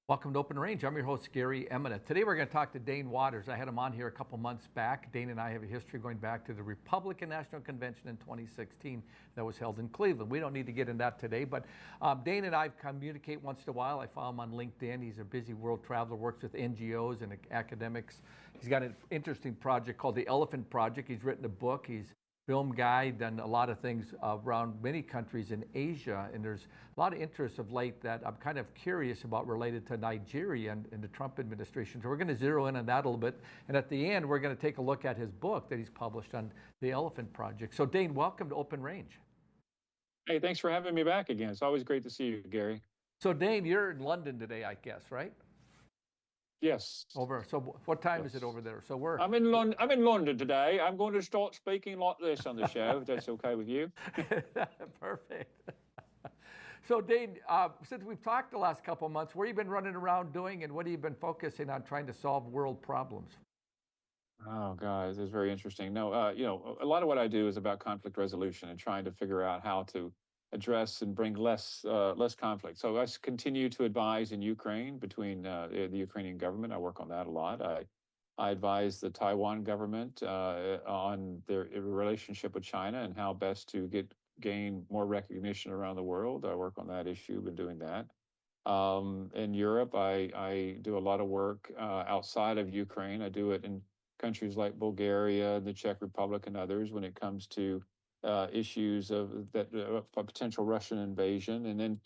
Welcome to Open Range. I'm your host, Gary Emina. Today we're going to talk to Dane Waters. I had him on here a couple months back. Dane and I have a history going back to the Republican National Convention in 2016 that was held in Cleveland. We don't need to get into that today, but Dane and I communicate once in a while. I follow him on LinkedIn. He's a busy world traveler, works with NGOs and academics. He's got an interesting project called the Elephant Project. He's written a book. He's film guy, done a lot of things around many countries in Asia, and there's a lot of interest of late that I'm kind of curious about related to Nigeria and the Trump administration. So we're going to zero in on that a little bit, and at the end we're going to take a look at his book that he's published on the Elephant Project. So Dane, welcome to Open Range. Hey, thanks for having me back again. It's always great to see you, Gary. So Dane, you're in London today, I guess, right? Yes. So what time is it over there? So I'm in London today. I'm going to start speaking like this on the show, if that's okay with you. Perfect. So Dane, since we've talked the last couple of months, what have you been running around doing, and what have you been focusing on trying to solve world problems? Oh, guys, it's very interesting. No, a lot of what I do is about conflict resolution and trying to figure out how to address and bring less conflict. So I continue to advise in Ukraine between the Ukrainian government. I work on that a lot. I advise the Taiwan government on their relationship with China and how best to gain more recognition around the world. I work on that issue, been doing that. In Europe, I do a lot of work outside of Ukraine. I do it in countries like Bulgaria, the Czech Republic, and others when it comes to issues of a potential Russian invasion. And then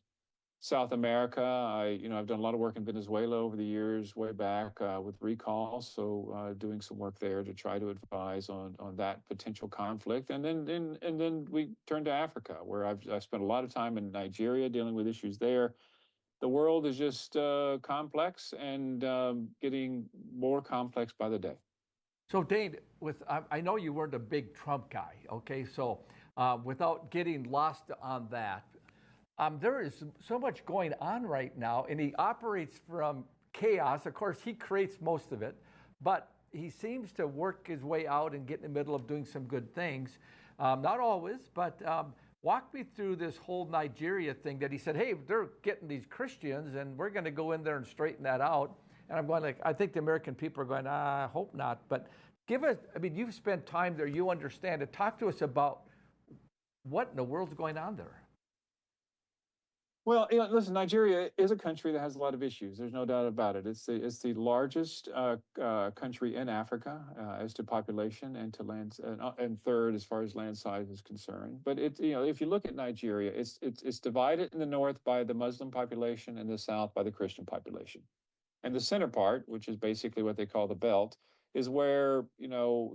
South America, I've done a lot of work in Venezuela over the years, way back with recall. So doing some work there to try to advise on that potential conflict. And then we turn to Africa, where I've spent a lot of time in Nigeria dealing with issues there. The world is just complex and getting more complex by the day. So Dane, I know you weren't a big Trump guy, okay? So without getting lost on that, there is so much going on right now, and he operates from chaos. Of course, he creates most of it, but he seems to work his way out and get in the middle of doing some good things. Not always, but walk me through this whole Nigeria thing that he said, hey, they're getting these Christians, and we're going to go in there and straighten that out. And I'm going like, I think the American people are going, I hope not. But give us, you've spent time there, you understand it. Talk to us about what in the world's going on there. Well, listen, Nigeria is a country that has a lot of issues. There's no doubt about it. It's the largest country in Africa as to population and to land, and third as far as land size is concerned. But if you look at Nigeria, it's divided in the north by the Muslim population and the south by the Christian population. And the center part, which is basically what they call the belt, is where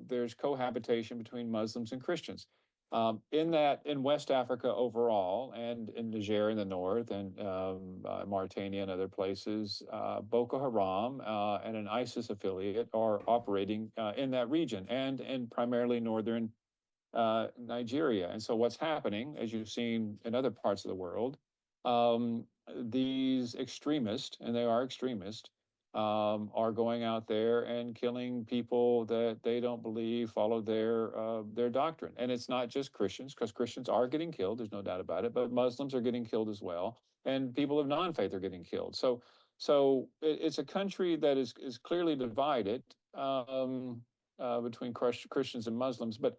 there's cohabitation between Muslims and Christians. In West Africa overall, and in Niger in the north, and Mauritania and other places, Boko Haram and an ISIS affiliate are operating in that region and primarily northern Nigeria. And so what's happening, as you've seen in other parts of the world, these extremists, and they are extremists, are going out there and killing people that they don't believe follow their doctrine. And it's not just Christians, because Christians are getting killed, there's no doubt about it, but Muslims are getting killed as well, and people of non-faith are getting killed. So it's a country that is clearly divided between Christians and Muslims. But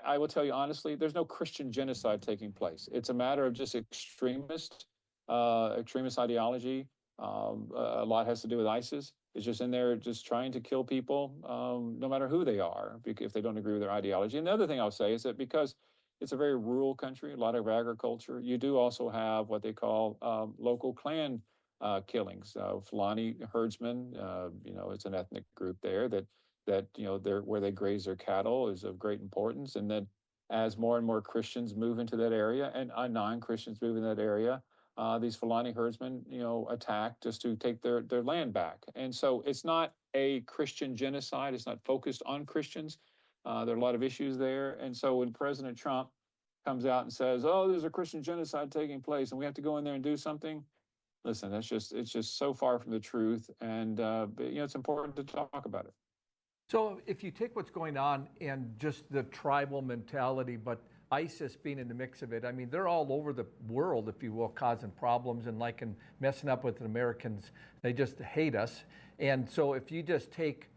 I will tell you honestly, there's no Christian genocide taking place. It's a matter of just extremist ideology. A lot has to do with ISIS. It's just in there just trying to kill people, no matter who they are, if they don't agree with their ideology. And the other thing I'll say is that because it's a very rural country, a lot of agriculture, you do also have what they call local clan killings. Fulani herdsmen, it's an ethnic group there that where they graze their cattle is of great importance. And then as more and more Christians move into that area and non-Christians move in that area, these Fulani herdsmen, attack just to take their land back. And so it's not a Christian genocide. It's not focused on Christians. There are a lot of issues there. And so when President Trump comes out and says, oh, there's a Christian genocide taking place and we have to go in there and do something, listen, it's just so far from the truth. And, it's important to talk about it. So if you take what's going on and just the tribal mentality, but ISIS being in the mix of it, I mean, they're all over the world, if you will, causing problems and messing up with the Americans. They just hate us. And so if you just take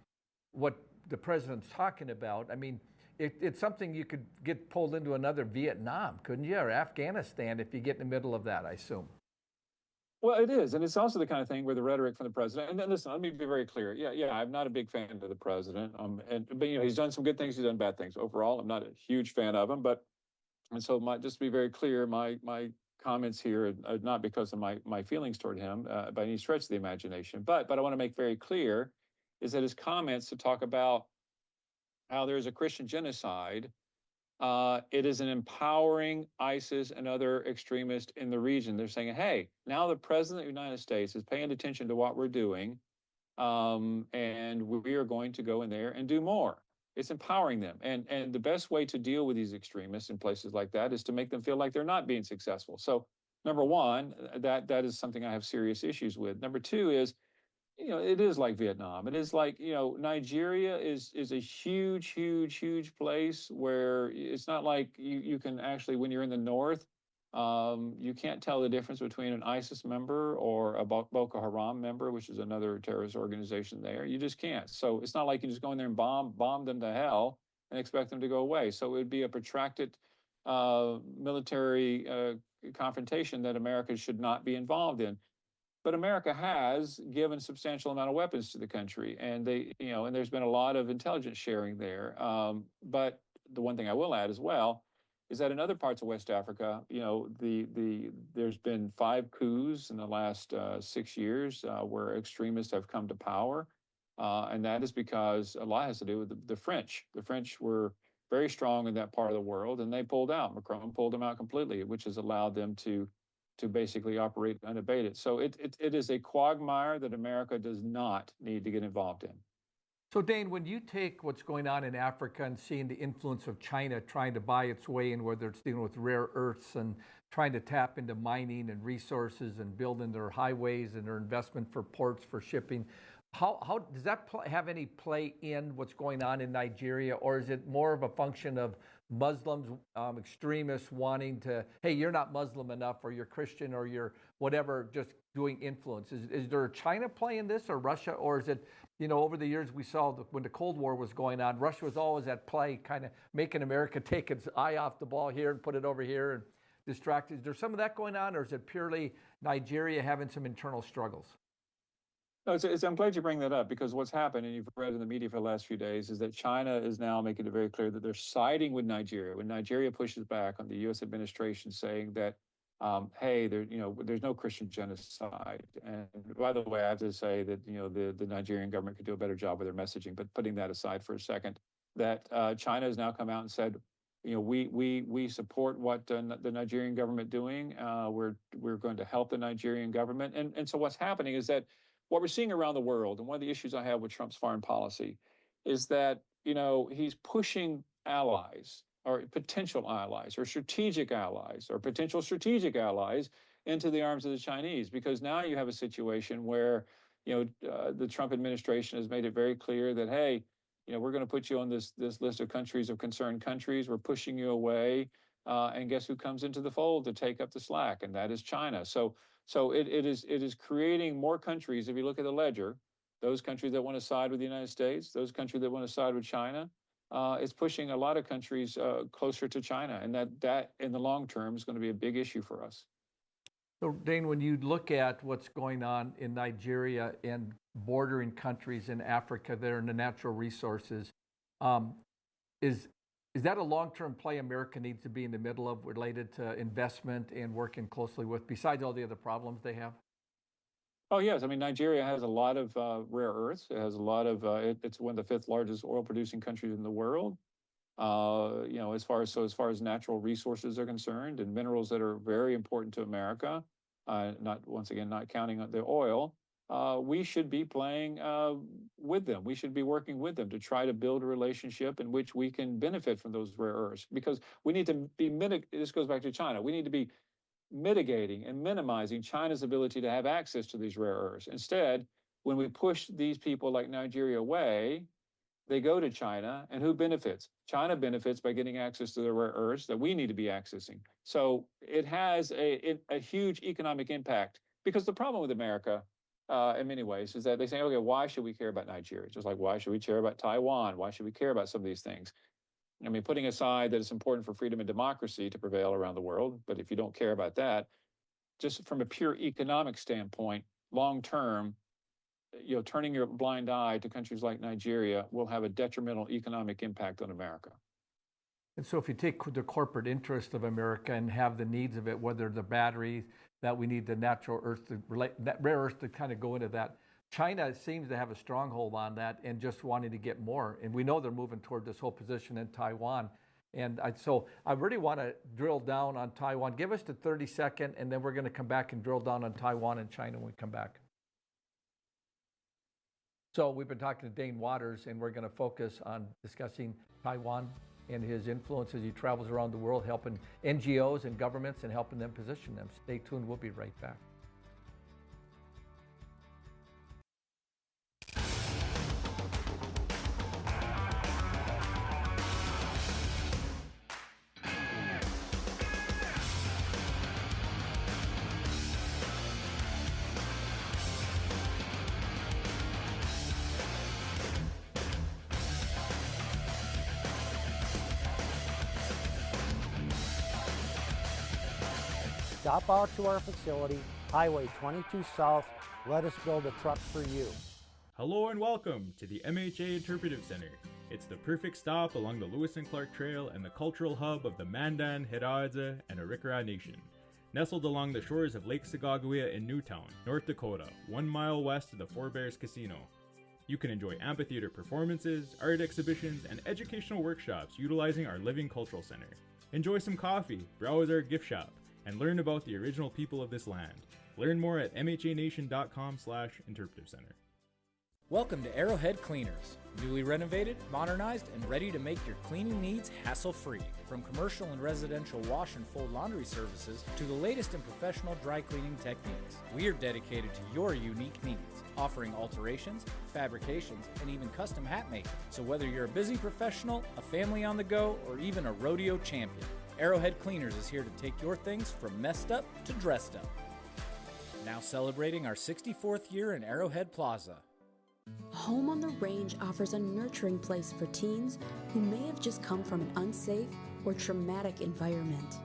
what the president's talking about, I mean, it's something you could get pulled into another Vietnam, couldn't you? Or Afghanistan if you get in the middle of that, I assume. Well, it is, and it's also the kind of thing where the rhetoric from the president. And then listen, let me be very clear. Yeah, I'm not a big fan of the president. But he's done some good things. He's done bad things. Overall, I'm not a huge fan of him. But and so just to be very clear, my comments here are not because of my feelings toward him by any stretch of the imagination. But I want to make very clear is that his comments to talk about how there's a Christian genocide. It is an empowering ISIS and other extremists in the region. They're saying, hey, now the president of the United States is paying attention to what we're doing, and we are going to go in there and do more. It's empowering them. And the best way to deal with these extremists in places like that is to make them feel like they're not being successful. So number one, that is something I have serious issues with. Number two is, it is like Vietnam. It is like, Nigeria is a huge, huge, huge place where it's not like you can actually, when you're in the north, you can't tell the difference between an ISIS member or a Boko Haram member, which is another terrorist organization there. You just can't. So it's not like you just go in there and bomb them to hell and expect them to go away. So it would be a protracted military confrontation that America should not be involved in. But America has given substantial amount of weapons to the country, and and there's been a lot of intelligence sharing there. But the one thing I will add as well is that in other parts of West Africa, there's been 5 coups in the last 6 years where extremists have come to power, and that is because a lot has to do with the French. The French were very strong in that part of the world, and they pulled out. Macron pulled them out completely, which has allowed them to basically operate unabated. So it is a quagmire that America does not need to get involved in. So Dane, when you take what's going on in Africa and seeing the influence of China trying to buy its way in, whether it's dealing with rare earths and trying to tap into mining and resources and building their highways and their investment for ports for shipping, how does that have any play in what's going on in Nigeria, or is it more of a function of Muslims, extremists wanting to, hey, you're not Muslim enough, or you're Christian, or you're whatever, just doing influence? Is there China play in this, or Russia, or is it, over the years we saw when the Cold War was going on, Russia was always at play, kind of making America take its eye off the ball here and put it over here and distract. Is there some of that going on, or is it purely Nigeria having some internal struggles? No, I'm glad you bring that up, because what's happened, and you've read in the media for the last few days, is that China is now making it very clear that they're siding with Nigeria. When Nigeria pushes back on the U.S. administration saying that, hey, there's no Christian genocide. And by the way, I have to say that, the Nigerian government could do a better job with their messaging. But putting that aside for a second, that China has now come out and said, we support what the Nigerian government doing. We're going to help the Nigerian government. And so what's happening is that what we're seeing around the world, and one of the issues I have with Trump's foreign policy, is that he's pushing allies or potential allies or strategic allies or potential strategic allies into the arms of the Chinese, because now you have a situation where the Trump administration has made it very clear that, hey, we're going to put you on this list of countries of concerned countries. We're pushing you away, and guess who comes into the fold to take up the slack, and that is China. So it is creating more countries. If you look at the ledger, those countries that want to side with the United States, those countries that want to side with China, it's pushing a lot of countries closer to China, and that in the long term is going to be a big issue for us. So Dane, when you look at what's going on in Nigeria and bordering countries in Africa there and the natural resources, is that a long-term play America needs to be in the middle of, related to investment and working closely with, besides all the other problems they have? Oh, yes. I mean, Nigeria has a lot of rare earths. It has a lot of, it's one of the 5th largest oil producing countries in the world. As far as natural resources are concerned, and minerals that are very important to America, not counting on the oil, we should be playing with them. We should be working with them to try to build a relationship in which we can benefit from those rare earths, because we need to be this goes back to China. We need to be mitigating and minimizing China's ability to have access to these rare earths. Instead, when we push these people like Nigeria away, they go to China, and who benefits? China benefits by getting access to the rare earths that we need to be accessing. So it has a huge economic impact, because the problem with America, in many ways, is that they say, okay, why should we care about Nigeria? Just like, why should we care about Taiwan? Why should we care about some of these things? I mean, putting aside that it's important for freedom and democracy to prevail around the world, but if you don't care about that, just from a pure economic standpoint, long term, turning your blind eye to countries like Nigeria will have a detrimental economic impact on America. And so if you take the corporate interest of America and have the needs of it, whether the batteries that we need, the natural earth, that rare earth to kind of go into that, China seems to have a stronghold on that and just wanting to get more. And we know they're moving toward this whole position in Taiwan. And so I really want to drill down on Taiwan. Give us the 30-second, and then we're going to come back and drill down on Taiwan and China when we come back. So we've been talking to Dane Waters, and we're going to focus on discussing Taiwan and his influence as he travels around the world, helping NGOs and governments and helping them position them. Stay tuned. We'll be right back. Stop out to our facility, Highway 22 South. Let us build a truck for you. Hello and welcome to the MHA Interpretive Center. It's the perfect stop along the Lewis and Clark Trail and the cultural hub of the Mandan, Hiraadza, and Arikara Nation. Nestled along the shores of Lake Sagaguia in Newtown, North Dakota, 1 mile west of the Four Bears Casino. You can enjoy amphitheater performances, art exhibitions, and educational workshops utilizing our Living Cultural Center. Enjoy some coffee, browse our gift shop, and learn about the original people of this land. Learn more at mhanation.com/interpretive center. Welcome to Arrowhead Cleaners. Newly renovated, modernized, and ready to make your cleaning needs hassle-free. From commercial and residential wash and fold laundry services to the latest in professional dry cleaning techniques, we are dedicated to your unique needs, offering alterations, fabrications, and even custom hat making. So whether you're a busy professional, a family on the go, or even a rodeo champion, Arrowhead Cleaners is here to take your things from messed up to dressed up. Now celebrating our 64th year in Arrowhead Plaza. Home on the Range offers a nurturing place for teens who may have just come from an unsafe or traumatic environment.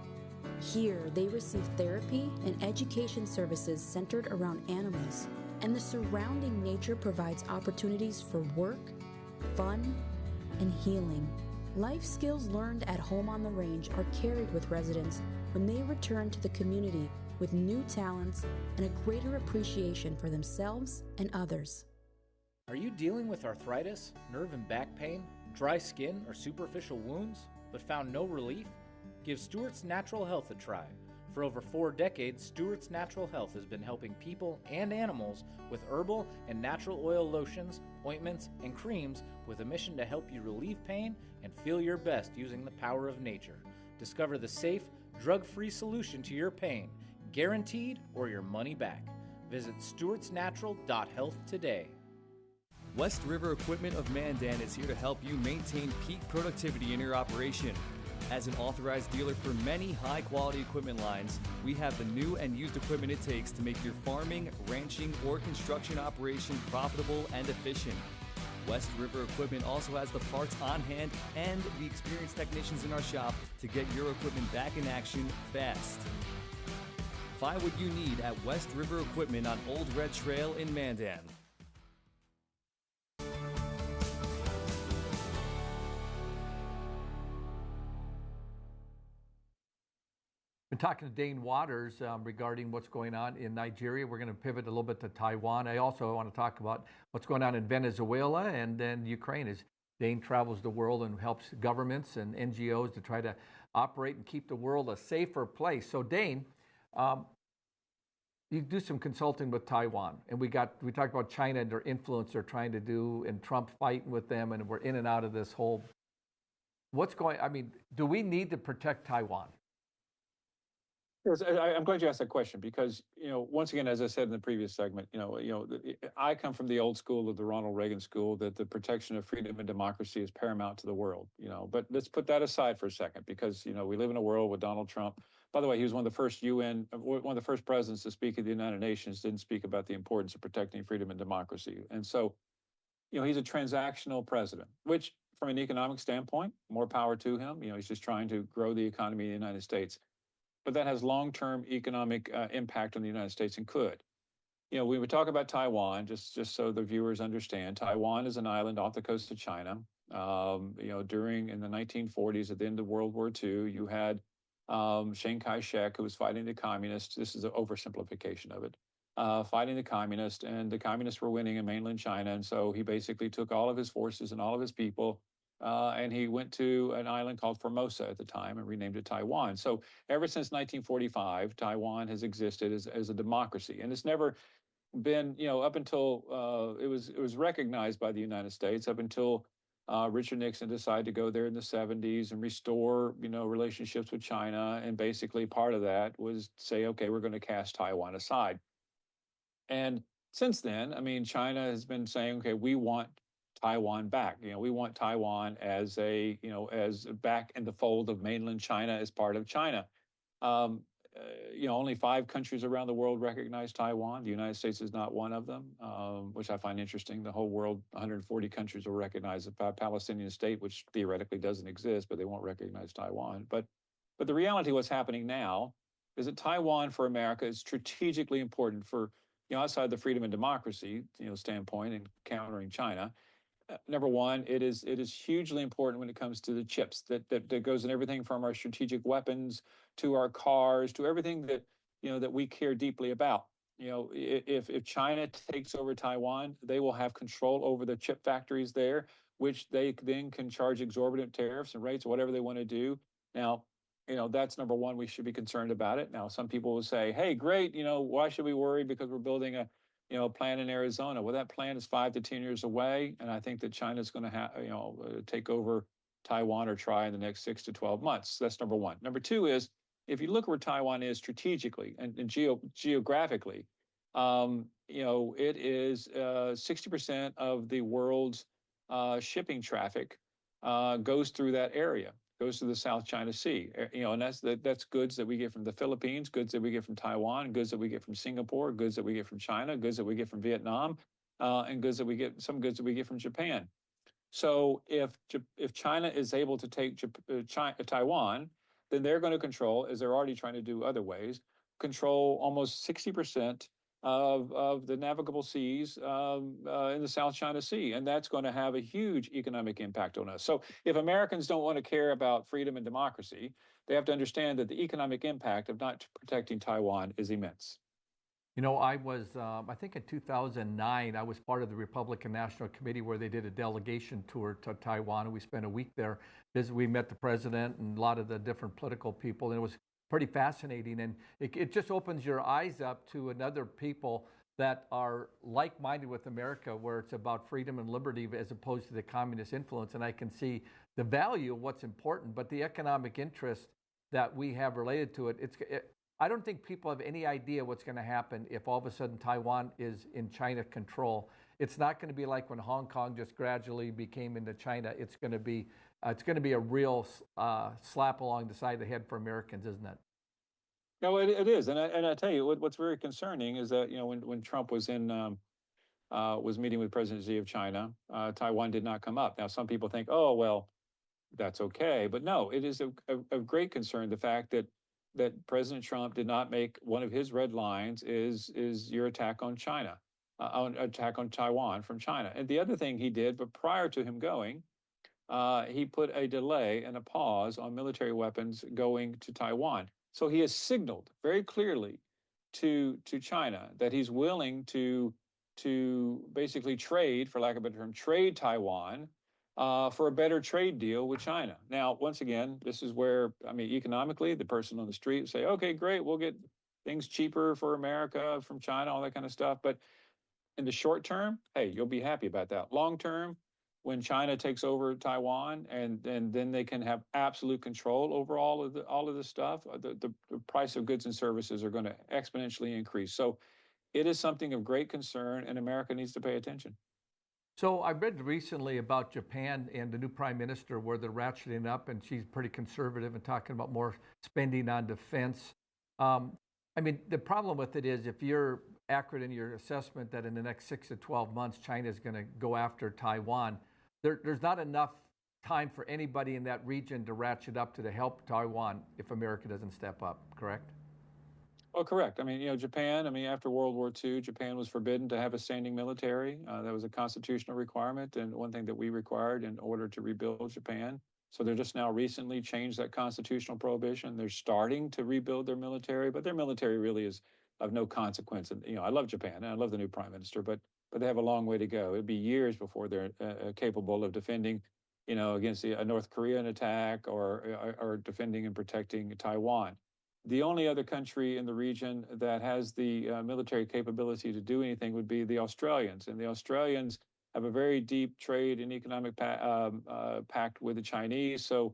Here, they receive therapy and education services centered around animals, and the surrounding nature provides opportunities for work, fun, and healing. Life skills learned at Home on the Range are carried with residents when they return to the community with new talents and a greater appreciation for themselves and others. Are you dealing with arthritis, nerve and back pain, dry skin, or superficial wounds, but found no relief? Give Stewart's Natural Health a try. For over 4 decades, Stewart's Natural Health has been helping people and animals with herbal and natural oil lotions, ointments, and creams with a mission to help you relieve pain and feel your best using the power of nature. Discover the safe, drug-free solution to your pain, guaranteed or your money back. Visit stewartsnatural.health today. West River Equipment of Mandan is here to help you maintain peak productivity in your operation. As an authorized dealer for many high-quality equipment lines, we have the new and used equipment it takes to make your farming, ranching, or construction operation profitable and efficient. West River Equipment also has the parts on hand and the experienced technicians in our shop to get your equipment back in action fast. Find what you need at West River Equipment on Old Red Trail in Mandan. Been talking to Dane Waters regarding what's going on in Nigeria. We're going to pivot a little bit to Taiwan. I also want to talk about what's going on in Venezuela and then Ukraine as Dane travels the world and helps governments and NGOs to try to operate and keep the world a safer place. So Dane, you do some consulting with Taiwan, and we talked about China and their influence they're trying to do, and Trump fighting with them, and we're in and out of this whole. Do we need to protect Taiwan? Yes, I'm glad you asked that question because, once again, as I said in the previous segment, I come from the old school of the Ronald Reagan school that the protection of freedom and democracy is paramount to the world, but let's put that aside for a second because, we live in a world with Donald Trump. By the way, he was one of the first one of the first presidents to speak at the United Nations, didn't speak about the importance of protecting freedom and democracy. And so, he's a transactional president, which from an economic standpoint, more power to him. He's just trying to grow the economy in the United States, but that has long-term economic impact on the United States and could. We would talk about Taiwan, just so the viewers understand. Taiwan is an island off the coast of China. During in the 1940s, at the end of World War II, you had Chiang Kai-shek, who was fighting the communists. This is an oversimplification of it. Fighting the communists, and the communists were winning in mainland China. And so he basically took all of his forces and all of his people, and he went to an island called Formosa at the time and renamed it Taiwan. So ever since 1945, Taiwan has existed as a democracy, and it's never been, up until it was recognized by the United States, up until Richard Nixon decided to go there in the 70s and restore, relationships with China. And basically part of that was say, okay, we're going to cast Taiwan aside. And since then, I mean, China has been saying, okay, we want Taiwan back. We want Taiwan as as back in the fold of mainland China as part of China. Only 5 countries around the world recognize Taiwan. The United States is not one of them, which I find interesting. The whole world, 140 countries will recognize a Palestinian state, which theoretically doesn't exist, but they won't recognize Taiwan. But the reality, what's happening now, is that Taiwan for America is strategically important for, outside the freedom and democracy, standpoint and countering China. Number one, it is hugely important when it comes to the chips that goes in everything from our strategic weapons to our cars to everything that that we care deeply about. If China takes over Taiwan, they will have control over the chip factories there, which they then can charge exorbitant tariffs and rates, whatever they want to do. Now, that's number one. We should be concerned about it. Now, some people will say, "Hey, great. Why should we worry because we're building a plan in Arizona?" Well, that plan is 5 to 10 years away, and I think that China's going to take over Taiwan or try in the next 6 to 12 months. That's number one. Number two is, if you look where Taiwan is strategically and geographically, it is 60% of the world's shipping traffic goes through that area. Goes to the South China Sea, and that's goods that we get from the Philippines, goods that we get from Taiwan, goods that we get from Singapore, goods that we get from China, goods that we get from Vietnam, and some goods that we get from Japan. So if China is able to take Taiwan, then they're going to control, as they're already trying to do other ways, control almost 60% of the navigable seas in the South China Sea. And that's going to have a huge economic impact on us. So if Americans don't want to care about freedom and democracy, they have to understand that the economic impact of not protecting Taiwan is immense. I was, I think in 2009, I was part of the Republican National Committee where they did a delegation tour to Taiwan, and we spent a week there. We met the president and a lot of the different political people, and it was pretty fascinating. And it just opens your eyes up to another people that are like-minded with America, where it's about freedom and liberty as opposed to the communist influence. And I can see the value of what's important, but the economic interest that we have related to it, I don't think people have any idea what's going to happen if all of a sudden Taiwan is in China control. It's not going to be like when Hong Kong just gradually became into China. It's going to be a real slap along the side of the head for Americans, isn't it? No, it is, and I tell you what's very concerning is that when Trump was was meeting with President Xi of China, Taiwan did not come up. Now some people think, oh well, that's okay, but no, it is of great concern the fact that President Trump did not make one of his red lines is your attack on China, attack on Taiwan from China. And the other thing he did, but prior to him going, he put a delay and a pause on military weapons going to Taiwan. So he has signaled very clearly to China that he's willing to basically trade, for lack of a better term, trade Taiwan for a better trade deal with China. Now, once again, this is where, I mean, economically, the person on the street say, okay, great, we'll get things cheaper for America from China, all that kind of stuff. But in the short term, hey, you'll be happy about that. Long term, when China takes over Taiwan, and then they can have absolute control over all of this stuff, the price of goods and services are going to exponentially increase. So it is something of great concern, and America needs to pay attention. So I read recently about Japan and the new prime minister where they're ratcheting up, and she's pretty conservative and talking about more spending on defense. I mean, the problem with it is if you're accurate in your assessment that in the next 6 to 12 months, China is going to go after Taiwan, there's not enough time for anybody in that region to ratchet up to help Taiwan if America doesn't step up, correct? Oh, correct. I mean, Japan, I mean, after World War II, Japan was forbidden to have a standing military. That was a constitutional requirement, and one thing that we required in order to rebuild Japan. So they're just now recently changed that constitutional prohibition. They're starting to rebuild their military, but their military really is of no consequence. And, I love Japan, and I love the new prime minister, but they have a long way to go. It'd be years before they're capable of defending, against a North Korean attack or defending and protecting Taiwan. The only other country in the region that has the military capability to do anything would be the Australians. And the Australians have a very deep trade and economic pact with the Chinese. So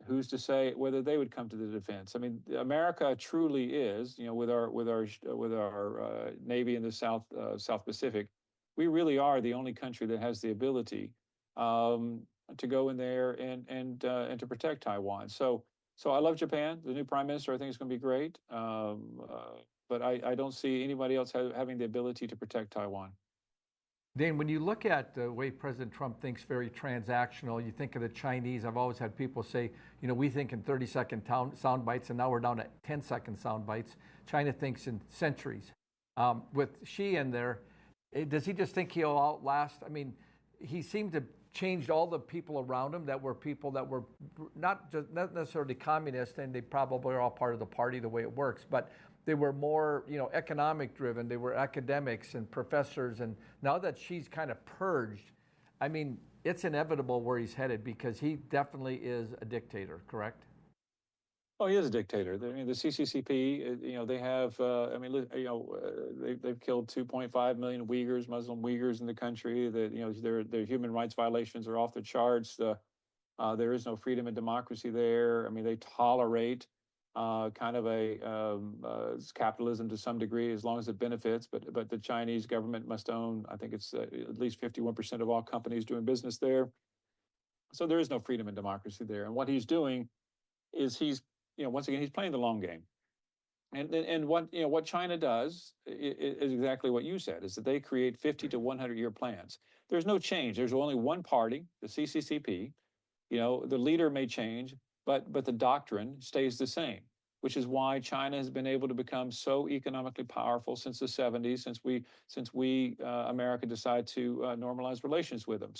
who's to say whether they would come to the defense? I mean, America truly is, with our Navy in the South Pacific, we really are the only country that has the ability to go in there and to protect Taiwan. So I love Japan. The new prime minister, I think, is going to be great. But I don't see anybody else having the ability to protect Taiwan. Dane, when you look at the way President Trump thinks very transactional, you think of the Chinese. I've always had people say, we think in 30-second sound bites, and now we're down to 10-second sound bites. China thinks in centuries. With Xi in there, does he just think he'll outlast? I mean, he seemed to changed all the people around him that were people that were not necessarily communist, and they probably are all part of the party the way it works, but they were more economic driven. They were academics and professors, and now that she's kind of purged, I mean, it's inevitable where he's headed because he definitely is a dictator, correct? Oh, he is a dictator. The CCCP, they have, they've killed 2.5 million Uyghurs, Muslim Uyghurs in the country. Their human rights violations are off the charts. There is no freedom and democracy there. I mean, they tolerate kind of capitalism to some degree as long as it benefits. But the Chinese government must own, I think it's at least 51% of all companies doing business there. So there is no freedom and democracy there. And what he's doing is once again, he's playing the long game. And what China does is exactly what you said, is that they create 50 to 100-year plans. There's no change. There's only one party, the CCCP. The leader may change, but the doctrine stays the same, which is why China has been able to become so economically powerful since the 70s, since we America decided to normalize relations with them.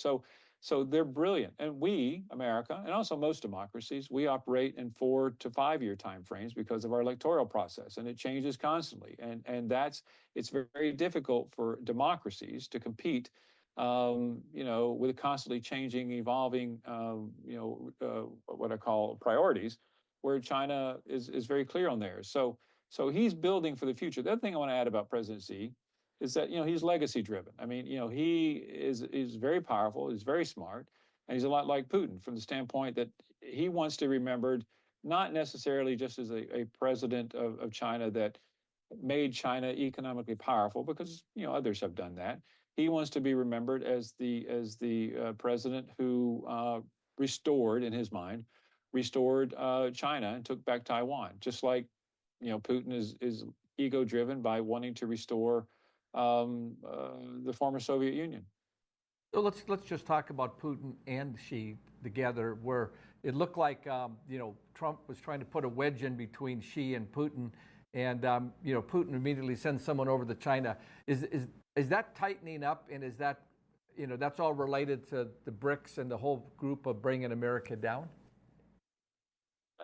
So they're brilliant. And we, America, and also most democracies, we operate in 4 to 5 year timeframes because of our electoral process, and it changes constantly. And it's very difficult for democracies to compete, with constantly changing, evolving, what I call priorities, where China is very clear on theirs. So he's building for the future. The other thing I want to add about President Xi is that he's legacy driven. I mean, he is very powerful, he's very smart, and he's a lot like Putin from the standpoint that he wants to be remembered not necessarily just as a president of China that made China economically powerful, because others have done that. He wants to be remembered as the president who restored, in his mind, China and took back Taiwan, just like Putin is ego driven by wanting to restore the former Soviet Union. So let's just talk about Putin and Xi together, where it looked like Trump was trying to put a wedge in between Xi and Putin, and Putin immediately sends someone over to China. Is that tightening up, and is that that's all related to the BRICS and the whole group of bringing America down?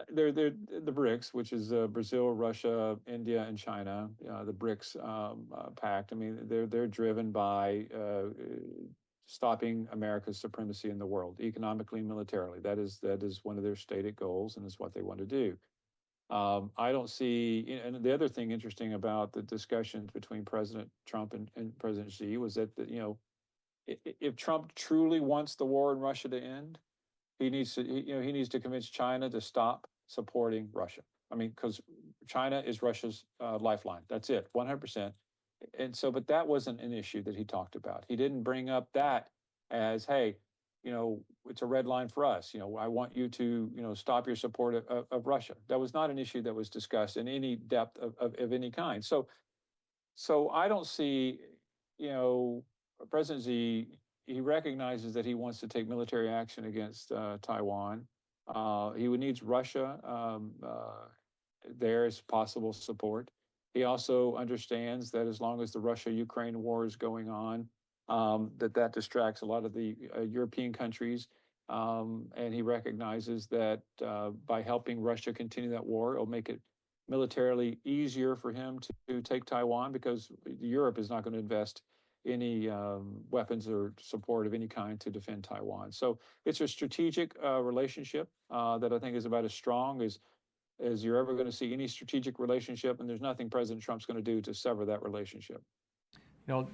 They're the BRICS, which is Brazil, Russia, India, and China. The BRICS pact. I mean, they're driven by stopping America's supremacy in the world, economically and militarily. That is one of their stated goals, and is what they want to do. I don't see. And the other thing interesting about the discussions between President Trump and President Xi was that if Trump truly wants the war in Russia to end, he needs to convince China to stop supporting Russia. I mean, because China is Russia's lifeline. That's it, 100%. And so, but that wasn't an issue that he talked about. He didn't bring up that as, hey, it's a red line for us. I want you to, stop your support of Russia. That was not an issue that was discussed in any depth of any kind. So I don't see, President Xi, he recognizes that he wants to take military action against Taiwan. He would need Russia there as possible support. He also understands that as long as the Russia-Ukraine war is going on, that distracts a lot of the European countries. And he recognizes that by helping Russia continue that war, it'll make it militarily easier for him to take Taiwan, because Europe is not going to invest any weapons or support of any kind to defend Taiwan. So it's a strategic relationship that I think is about as strong as you're ever going to see any strategic relationship, and there's nothing President Trump's going to do to sever that relationship.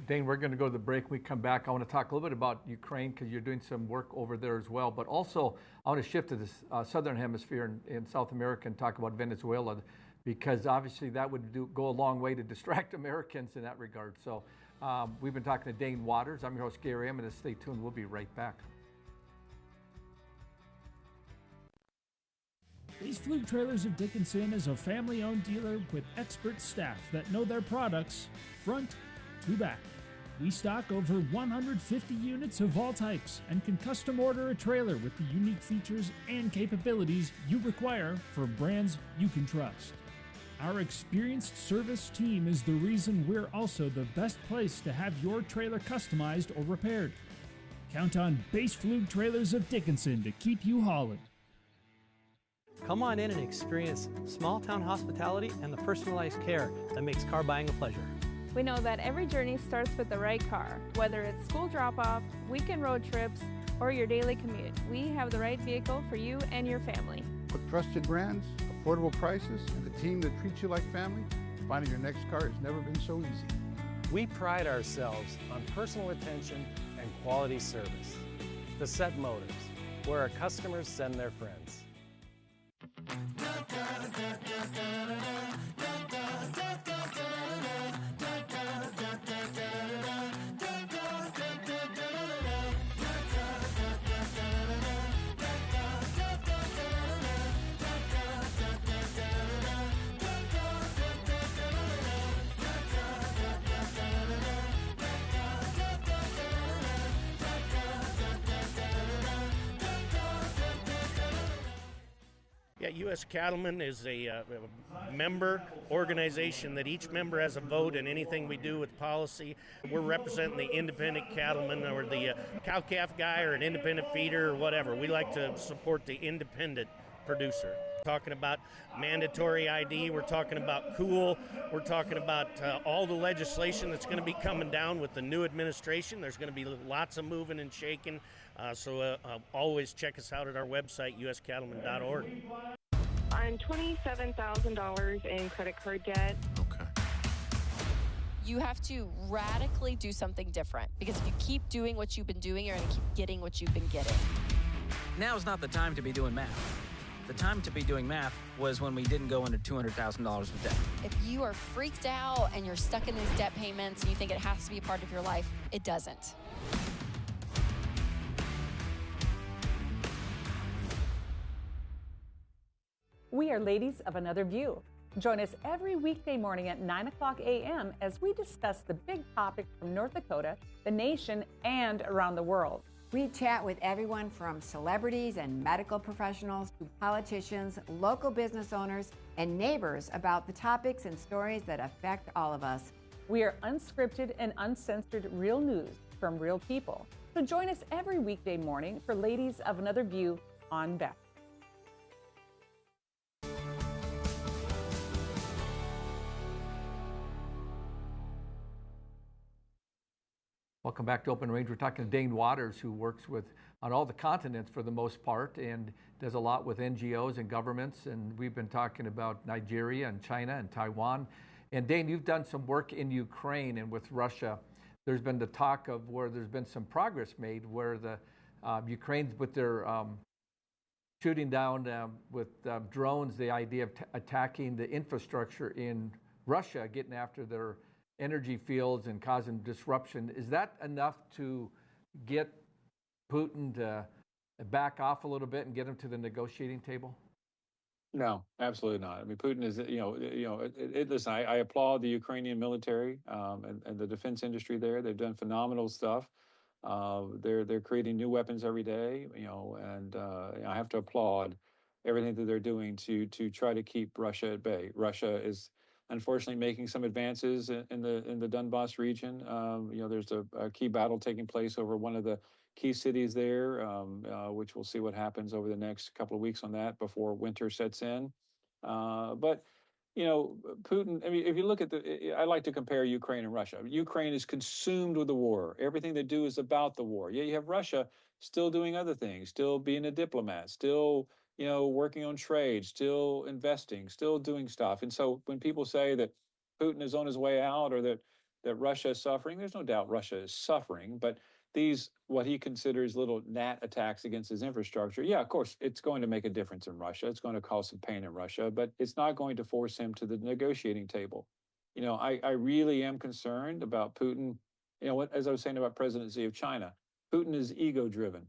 Dane, we're going to go to the break. When we come back, I want to talk a little bit about Ukraine, because you're doing some work over there as well. But also, I want to shift to the southern hemisphere in South America and talk about Venezuela, because obviously that would go a long way to distract Americans in that regard. So we've been talking to Dane Waters. I'm your host, Gary Emmett. Stay tuned. We'll be right back. Base Flug Trailers of Dickinson is a family-owned dealer with expert staff that know their products front to back. We stock over 150 units of all types and can custom order a trailer with the unique features and capabilities you require for brands you can trust. Our experienced service team is the reason we're also the best place to have your trailer customized or repaired. Count on Base Flug Trailers of Dickinson to keep you hauling. Come on in and experience small-town hospitality and the personalized care that makes car buying a pleasure. We know that every journey starts with the right car. Whether it's school drop-off, weekend road trips, or your daily commute, we have the right vehicle for you and your family. With trusted brands, affordable prices, and a team that treats you like family, finding your next car has never been so easy. We pride ourselves on personal attention and quality service. Bassett Motors, where our customers send their friends. Yeah, U.S. Cattlemen is a member organization that each member has a vote in anything we do with policy. We're representing the independent cattleman or the cow-calf guy or an independent feeder or whatever. We like to support the independent producer. We're talking about mandatory ID, we're talking about cool, we're talking about all the legislation that's going to be coming down with the new administration. There's going to be lots of moving and shaking. So always check us out at our website, uscattleman.org. I'm $27,000 in credit card debt. Okay. You have to radically do something different, because if you keep doing what you've been doing, you're going to keep getting what you've been getting. Now's not the time to be doing math. The time to be doing math was when we didn't go into $200,000 of debt. If you are freaked out and you're stuck in these debt payments and you think it has to be a part of your life, it doesn't. We are Ladies of Another View. Join us every weekday morning at 9 o'clock a.m. as we discuss the big topics from North Dakota, the nation, and around the world. We chat with everyone from celebrities and medical professionals to politicians, local business owners, and neighbors about the topics and stories that affect all of us. We are unscripted and uncensored real news from real people. So join us every weekday morning for Ladies of Another View on Beck. Welcome back to Open Range. We're talking to Dane Waters, who works on all the continents for the most part and does a lot with NGOs and governments. And we've been talking about Nigeria and China and Taiwan. And Dane, you've done some work in Ukraine and with Russia. there's been the talk of where there's been some progress made where the Ukraine's with their shooting down with drones the idea of attacking the infrastructure in Russia, getting after their energy fields and causing disruption. Is that enough to get Putin to back off a little bit and get him to the negotiating table? No, absolutely not. I mean, Putin is, listen, I applaud the Ukrainian military and the defense industry there. They've done phenomenal stuff. They're creating new weapons every day, and I have to applaud everything that they're doing to try to keep Russia at bay. Russia is unfortunately making some advances in the Donbass region. There's a key battle taking place over one of the key cities there, which we'll see what happens over the next couple of weeks on that before winter sets in. But Putin, I mean, if you look at I like to compare Ukraine and Russia. Ukraine is consumed with the war. Everything they do is about the war. Yeah, you have Russia still doing other things, still being a diplomat, still, working on trade, still investing, still doing stuff. And so when people say that Putin is on his way out or that Russia is suffering, there's no doubt Russia is suffering, but these, what he considers little gnat attacks against his infrastructure, yeah, of course, it's going to make a difference in Russia. It's going to cause some pain in Russia, but it's not going to force him to the negotiating table. I really am concerned about Putin. As I was saying about presidency of China, Putin is ego-driven.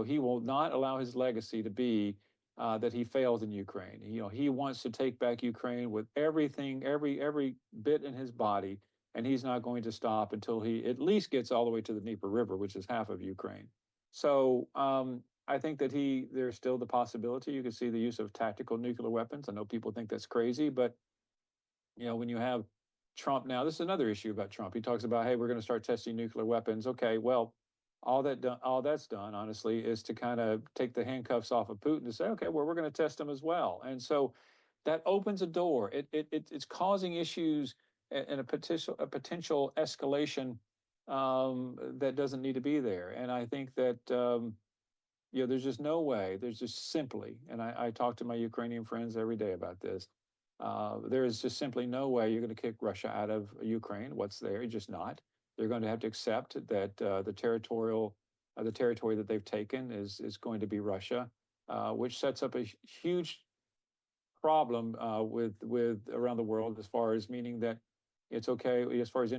He will not allow his legacy to be that he failed in Ukraine. He wants to take back Ukraine with everything, every bit in his body. And he's not going to stop until he at least gets all the way to the Dnieper River, which is half of Ukraine. So I think that there's still the possibility you could see the use of tactical nuclear weapons. I know people think that's crazy, but when you have Trump now, this is another issue about Trump. He talks about, hey, we're going to start testing nuclear weapons. Okay, well, all that's done, honestly, is to kind of take the handcuffs off of Putin to say, okay, well, we're going to test them as well. And so that opens a door. It's causing issues and a potential escalation that doesn't need to be there. And I think that there's just no way. There's just simply, and I talk to my Ukrainian friends every day about this. There is just simply no way you're going to kick Russia out of Ukraine. What's there? Just not. They're going to have to accept that the territory that they've taken is going to be Russia, which sets up a huge problem with around the world as far as meaning that it's okay as far as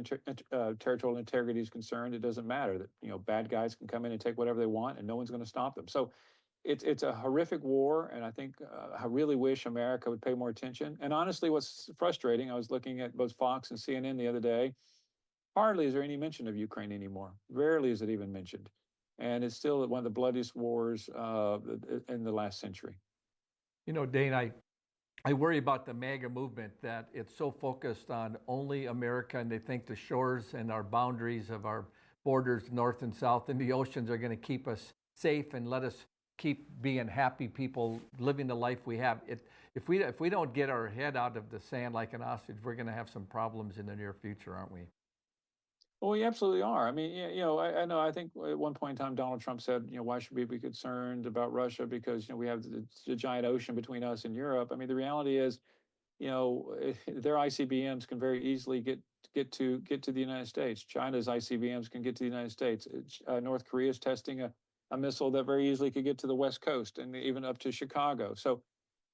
territorial integrity is concerned. It doesn't matter that bad guys can come in and take whatever they want, and no one's going to stop them. So it's a horrific war, and I think I really wish America would pay more attention. And honestly, what's frustrating, I was looking at both Fox and CNN the other day. Hardly is there any mention of Ukraine anymore. Rarely is it even mentioned, and it's still one of the bloodiest wars in the last century. Dane, I worry about the MAGA movement, that it's so focused on only America, and they think the shores and our boundaries of our borders, north and south, and the oceans are going to keep us safe and let us keep being happy people living the life we have. If we don't get our head out of the sand like an ostrich, we're going to have some problems in the near future, aren't we? Well, we absolutely are. I mean, I know. I think at one point in time, Donald Trump said, why should we be concerned about Russia? Because, we have the giant ocean between us and Europe. I mean, the reality is, their ICBMs can very easily get to the United States. China's ICBMs can get to the United States. North Korea is testing a missile that very easily could get to the West Coast and even up to Chicago. So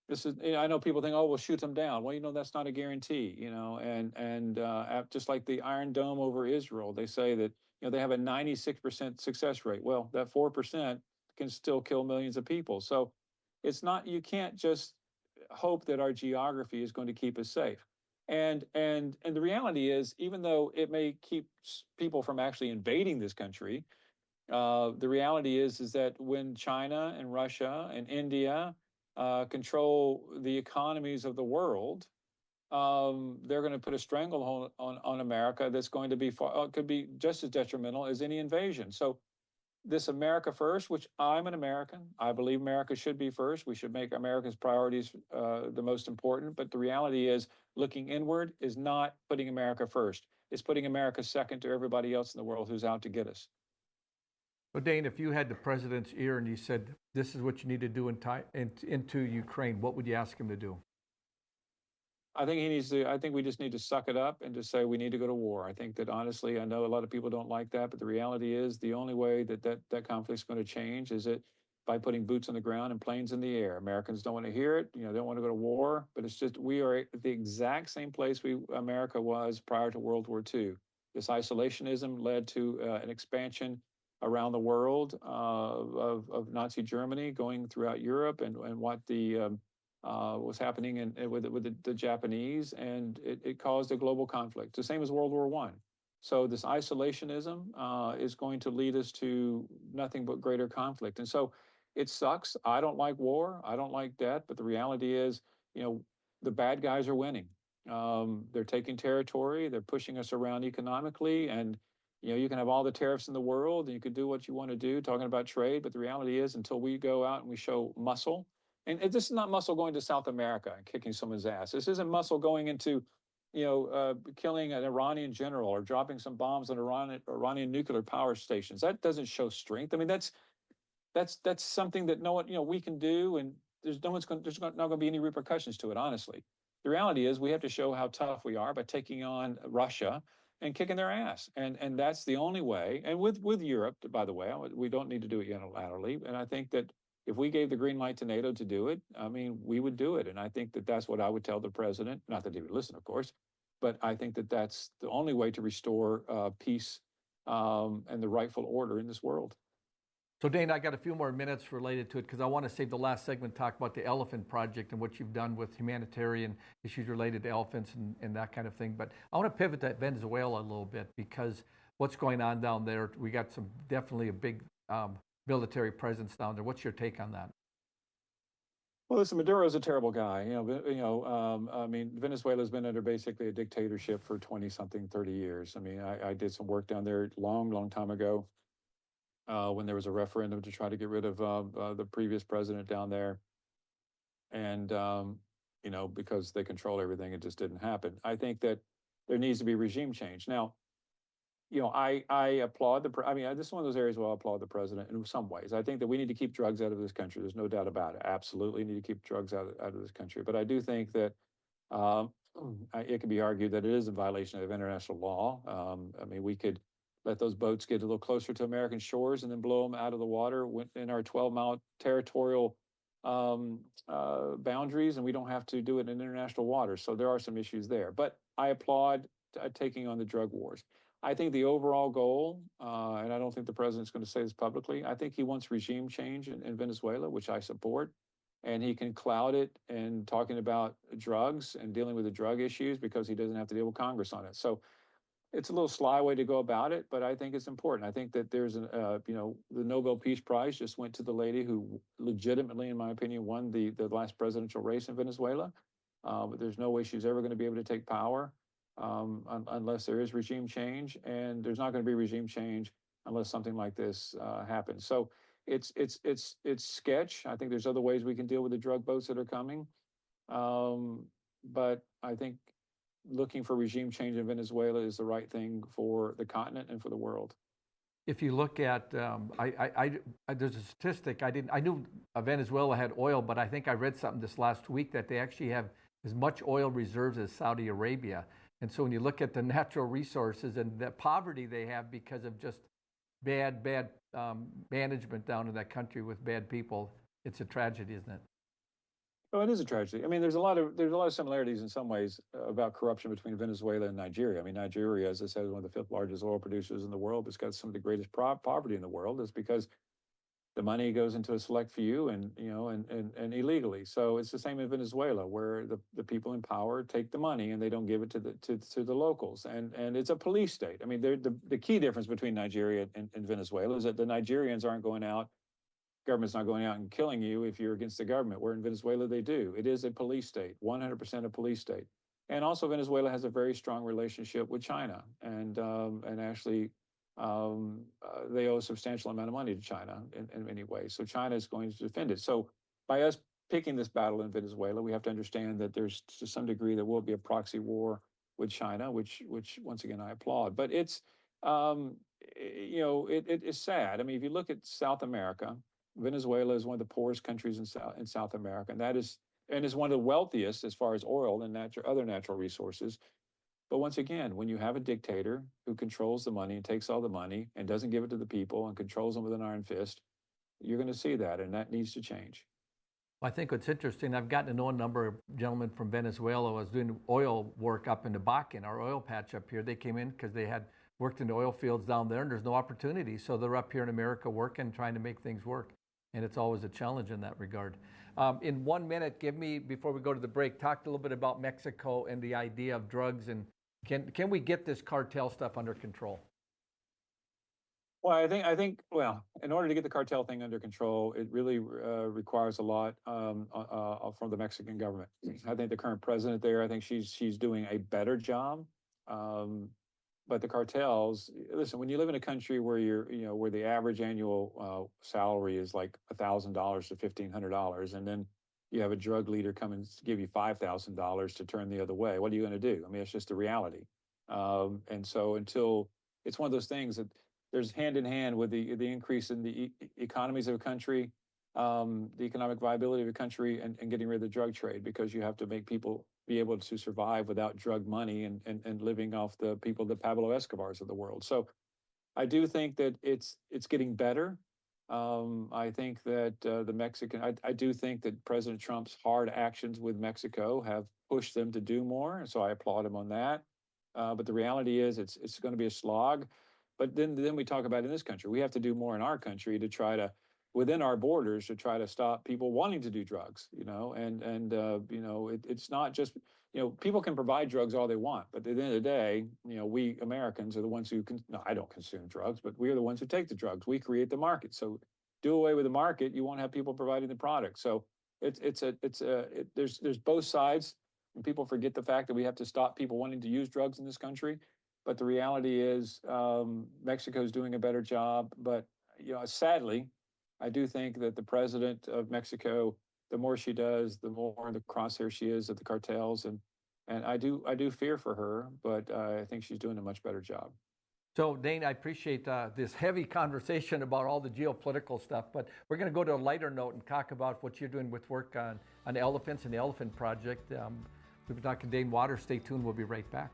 this is, I know people think, oh, we'll shoot them down. Well, that's not a guarantee, and just like the Iron Dome over Israel, they say that, they have a 96% success rate. Well, that 4% can still kill millions of people. So it's not, you can't just hope that our geography is going to keep us safe. And the reality is, even though it may keep people from actually invading this country, the reality is that when China and Russia and India control the economies of the world, they're going to put a stranglehold on America that's going to be could be just as detrimental as any invasion. So this America first, which I'm an American, I believe America should be first. We should make America's priorities the most important. But the reality is, looking inward is not putting America first. It's putting America second to everybody else in the world who's out to get us. Well, Dane, if you had the president's ear and you said, this is what you need to do into Ukraine, what would you ask him to do? I think he needs to. I think we just need to suck it up and just say we need to go to war. I think that honestly, I know a lot of people don't like that, but the reality is the only way that conflict's going to change is it by putting boots on the ground and planes in the air. Americans don't want to hear it. They don't want to go to war, but it's just we are at the exact same place America was prior to World War II. This isolationism led to an expansion around the world of Nazi Germany going throughout Europe and what was happening with the Japanese, and it caused a global conflict, the same as World War I. So this isolationism is going to lead us to nothing but greater conflict. And so it sucks. I don't like war. I don't like death. But the reality is, the bad guys are winning. They're taking territory. They're pushing us around economically. And, you can have all the tariffs in the world and you can do what you want to do, talking about trade. But the reality is, until we go out and we show muscle, and this is not muscle going to South America and kicking someone's ass. This isn't muscle going into, killing an Iranian general or dropping some bombs on Iranian nuclear power stations. That doesn't show strength. I mean, that's something that we can do, and there's not going to be any repercussions to it, honestly. The reality is we have to show how tough we are by taking on Russia and kicking their ass. And that's the only way. And with Europe, by the way, we don't need to do it unilaterally. And I think that if we gave the green light to NATO to do it, I mean, we would do it. And I think that that's what I would tell the president, not that he would listen, of course, but I think that that's the only way to restore peace and the rightful order in this world. So Dane, I got a few more minutes related to it because I want to save the last segment to talk about the elephant project and what you've done with humanitarian issues related to elephants and that kind of thing. But I want to pivot to Venezuela a little bit because what's going on down there, we got definitely a big military presence down there. What's your take on that? Well, listen, Maduro is a terrible guy. I mean, Venezuela's been under basically a dictatorship for 20-something, 30 years. I mean, I did some work down there long time ago. When there was a referendum to try to get rid of the previous president down there. And, because they control everything, it just didn't happen. I think that there needs to be regime change. Now, I applaud this is one of those areas where I applaud the president in some ways. I think that we need to keep drugs out of this country. There's no doubt about it. Absolutely need to keep drugs out of this country. But I do think that it can be argued that it is a violation of international law. I mean, we could let those boats get a little closer to American shores and then blow them out of the water in our 12-mile territorial boundaries, and we don't have to do it in international waters. So there are some issues there. But I applaud taking on the drug wars. I think the overall goal, and I don't think the president's going to say this publicly, I think he wants regime change in Venezuela, which I support. And he can cloud it in talking about drugs and dealing with the drug issues because he doesn't have to deal with Congress on it. So it's a little sly way to go about it, but I think it's important. I think that there's the Nobel Peace Prize just went to the lady who legitimately, in my opinion, won the last presidential race in Venezuela. But there's no way she's ever going to be able to take power unless there is regime change, and there's not going to be regime change unless something like this happens. So it's sketch. I think there's other ways we can deal with the drug boats that are coming, but I think looking for regime change in Venezuela is the right thing for the continent and for the world. If you look at, there's a statistic, I knew Venezuela had oil, but I think I read something this last week that they actually have as much oil reserves as Saudi Arabia. And so when you look at the natural resources and the poverty they have because of just bad management down in that country with bad people, it's a tragedy, isn't it? Oh, it is a tragedy. I mean, there's a lot of similarities in some ways about corruption between Venezuela and Nigeria. I mean, Nigeria, as I said, is one of the 5th largest oil producers in the world. It's got some of the greatest poverty in the world. It's because the money goes into a select few and illegally. So it's the same in Venezuela, where the people in power take the money and they don't give it to the locals. And it's a police state. I mean, the key difference between Nigeria and Venezuela is that the Nigerians aren't going out. Government's not going out and killing you if you're against the government, where in Venezuela they do. It is a police state, 100% a police state. And also Venezuela has a very strong relationship with China. And actually, they owe a substantial amount of money to China in many ways. So China is going to defend it. So by us picking this battle in Venezuela, we have to understand that there's, to some degree, there will be a proxy war with China, which once again, I applaud. But it's, it is sad. I mean, if you look at South America, Venezuela is one of the poorest countries in South America, and that is and is one of the wealthiest as far as oil and other natural resources. But once again, when you have a dictator who controls the money and takes all the money and doesn't give it to the people and controls them with an iron fist, you're going to see that, and that needs to change. I think what's interesting, I've gotten to know a number of gentlemen from Venezuela who was doing oil work up in the Bakken, our oil patch up here. They came in because they had worked in the oil fields down there, and there's no opportunity. So they're up here in America working, trying to make things work. And it's always a challenge in that regard. In 1 minute, before we go to the break, talk a little bit about Mexico and the idea of drugs, and can we get this cartel stuff under control? Well, I think, in order to get the cartel thing under control, it really requires a lot from the Mexican government. I think the current president there, I think she's doing a better job. But the cartels, listen, when you live in a country where where the average annual salary is like $1,000 to $1,500, and then you have a drug leader come and give you $5,000 to turn the other way, what are you going to do? I mean, it's just the reality. And so until it's one of those things that there's hand in hand with the increase in the economies of a country, the economic viability of a country, and getting rid of the drug trade, because you have to make people be able to survive without drug money and living off the people, the Pablo Escobars of the world. So I do think that it's getting better. I think that I do think that President Trump's hard actions with Mexico have pushed them to do more, and so I applaud him on that. But the reality is it's going to be a slog. But then we talk about in this country, we have to do more in our country to try to, within our borders, to try to stop people wanting to do drugs, it's not just, people can provide drugs all they want, but at the end of the day, we Americans are the ones who I don't consume drugs, but we are the ones who take the drugs. We create the market. So do away with the market, you won't have people providing the product. So there's both sides, and people forget the fact that we have to stop people wanting to use drugs in this country. But the reality is, Mexico's doing a better job. But sadly, I do think that the president of Mexico, the more she does, the more the crosshair she is of the cartels, and I do fear for her, but I think she's doing a much better job. So, Dane, I appreciate this heavy conversation about all the geopolitical stuff, but we're going to go to a lighter note and talk about what you're doing with work on elephants and the Elephant Project. We've been talking to Dane Waters. Stay tuned. We'll be right back.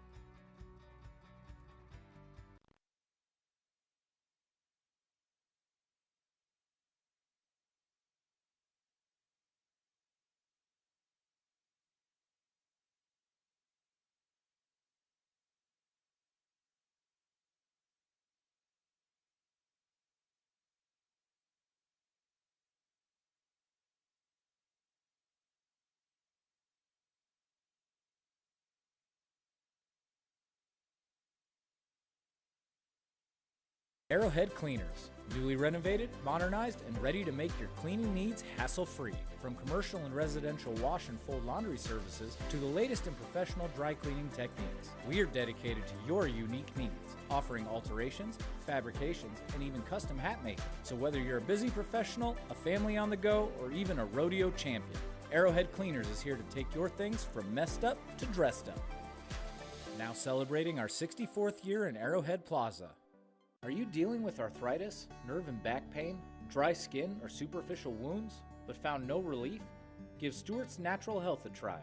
Arrowhead Cleaners. Newly renovated, modernized, and ready to make your cleaning needs hassle-free. From commercial and residential wash and fold laundry services to the latest in professional dry cleaning techniques, we are dedicated to your unique needs, offering alterations, fabrications, and even custom hat making. So whether you're a busy professional, a family on the go, or even a rodeo champion, Arrowhead Cleaners is here to take your things from messed up to dressed up. Now celebrating our 64th year in Arrowhead Plaza. Are you dealing with arthritis, nerve and back pain, dry skin, or superficial wounds, but found no relief? Give Stewart's Natural Health a try.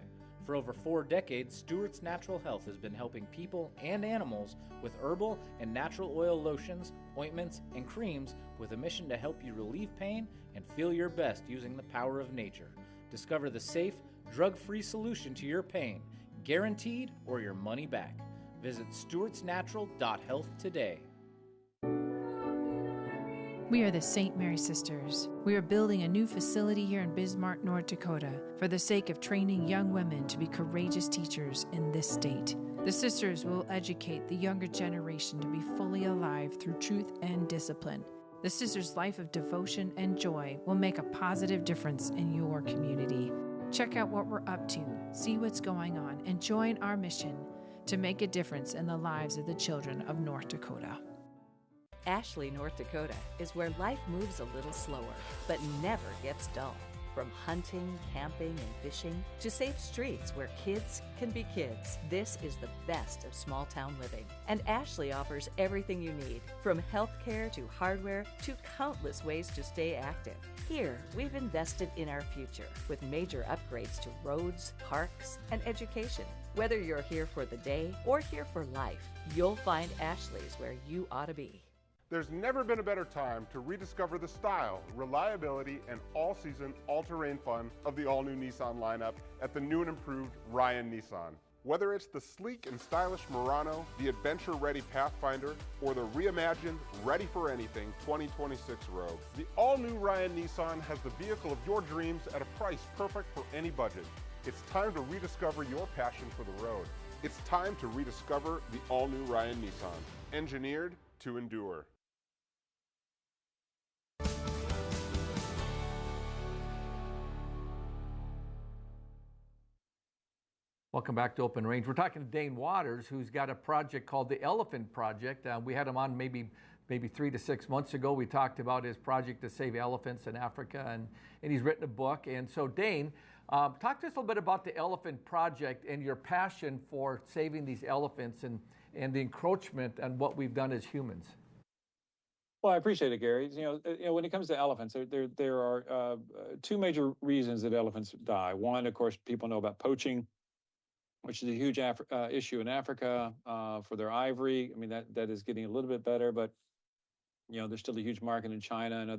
For over 4 decades, Stewart's Natural Health has been helping people and animals with herbal and natural oil lotions, ointments, and creams with a mission to help you relieve pain and feel your best using the power of nature. Discover the safe, drug-free solution to your pain, guaranteed or your money back. Visit stewartsnatural.health today. We are the St. Mary Sisters. We are building a new facility here in Bismarck, North Dakota, for the sake of training young women to be courageous teachers in this state. The sisters will educate the younger generation to be fully alive through truth and discipline. The sisters' life of devotion and joy will make a positive difference in your community. Check out what we're up to, see what's going on, and join our mission to make a difference in the lives of the children of North Dakota. Ashley, North Dakota is where life moves a little slower, but never gets dull. From hunting, camping, and fishing to safe streets where kids can be kids, this is the best of small town living. And Ashley offers everything you need, from healthcare to hardware to countless ways to stay active. Here, we've invested in our future with major upgrades to roads, parks, and education. Whether you're here for the day or here for life, you'll find Ashley's where you ought to be. There's never been a better time to rediscover the style, reliability, and all-season, all-terrain fun of the all-new Nissan lineup at the new and improved Ryan Nissan. Whether it's the sleek and stylish Murano, the adventure-ready Pathfinder, or the reimagined, ready-for-anything 2026 Rogue, the all-new Ryan Nissan has the vehicle of your dreams at a price perfect for any budget. It's time to rediscover your passion for the road. It's time to rediscover the all-new Ryan Nissan, engineered to endure. Welcome back to Open Range. We're talking to Dane Waters, who's got a project called the Elephant Project. We had him on maybe 3 to 6 months ago. We talked about his project to save elephants in Africa, and he's written a book. And so, Dane, talk to us a little bit about the Elephant Project and your passion for saving these elephants and the encroachment and what we've done as humans. Well, I appreciate it, Gary. When it comes to elephants, there are two major reasons that elephants die. One, of course, people know about poaching, which is a huge issue in Africa for their ivory. I mean, that is getting a little bit better, but there's still a huge market in China and